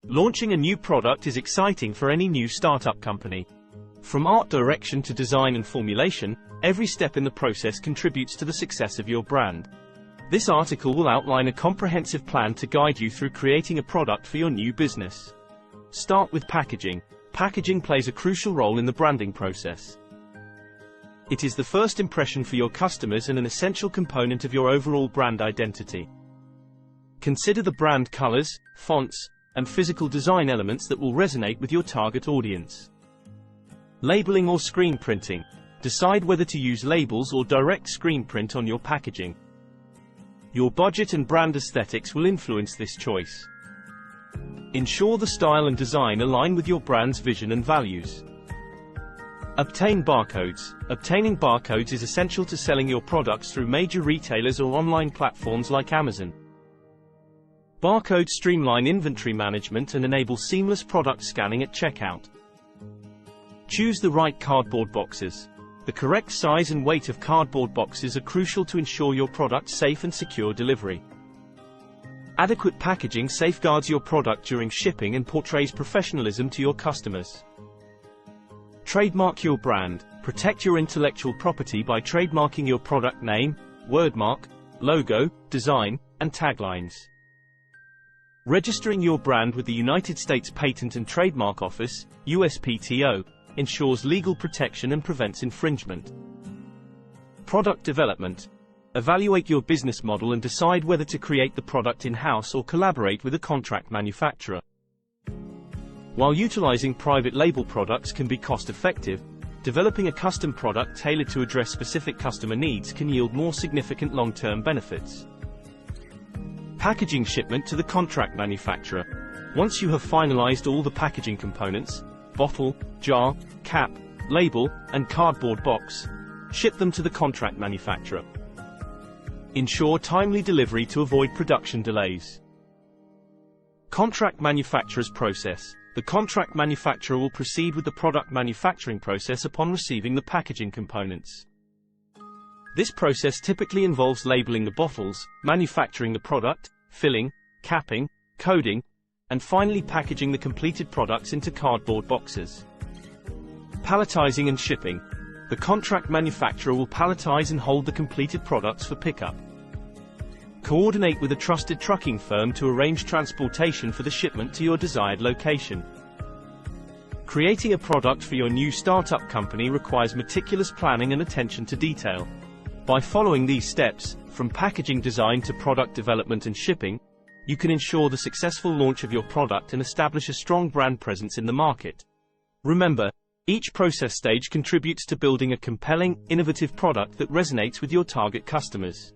Launching a new product is exciting for any new startup company. From art direction to design and formulation, every step in the process contributes to the success of your brand. This article will outline a comprehensive plan to guide you through creating a product for your new business. Start with packaging. Packaging plays a crucial role in the branding process. It is the first impression for your customers and an essential component of your overall brand identity. Consider the brand colors, fonts, and physical design elements that will resonate with your target audience. Labeling or screen printing. Decide whether to use labels or direct screen print on your packaging. Your budget and brand aesthetics will influence this choice. Ensure the style and design align with your brand's vision and values. Obtain barcodes. Obtaining barcodes is essential to selling your products through major retailers or online platforms like Amazon. Barcodes streamline inventory management and enable seamless product scanning at checkout. Choose the right cardboard boxes. The correct size and weight of cardboard boxes are crucial to ensure your product's safe and secure delivery. Adequate packaging safeguards your product during shipping and portrays professionalism to your customers. Trademark your brand. Protect your intellectual property by trademarking your product name, wordmark, logo, design, and taglines. Registering your brand with the United States Patent and Trademark Office, USPTO, ensures legal protection and prevents infringement. Product development. Evaluate your business model and decide whether to create the product in-house or collaborate with a contract manufacturer. While utilizing private label products can be cost-effective, developing a custom product tailored to address specific customer needs can yield more significant long-term benefits. Packaging shipment to the contract manufacturer. Once you have finalized all the packaging components, bottle, jar, cap, label, and cardboard box, ship them to the contract manufacturer. Ensure timely delivery to avoid production delays. Contract manufacturer's process. The contract manufacturer will proceed with the product manufacturing process upon receiving the packaging components. This process typically involves labeling the bottles, manufacturing the product, filling, capping, coding, and finally packaging the completed products into cardboard boxes. Palletizing and shipping. The contract manufacturer will palletize and hold the completed products for pickup. Coordinate with a trusted trucking firm to arrange transportation for the shipment to your desired location. Creating a product for your new startup company requires meticulous planning and attention to detail. By following these steps, from packaging design to product development and shipping, you can ensure the successful launch of your product and establish a strong brand presence in the market. Remember, each process stage contributes to building a compelling, innovative product that resonates with your target customers.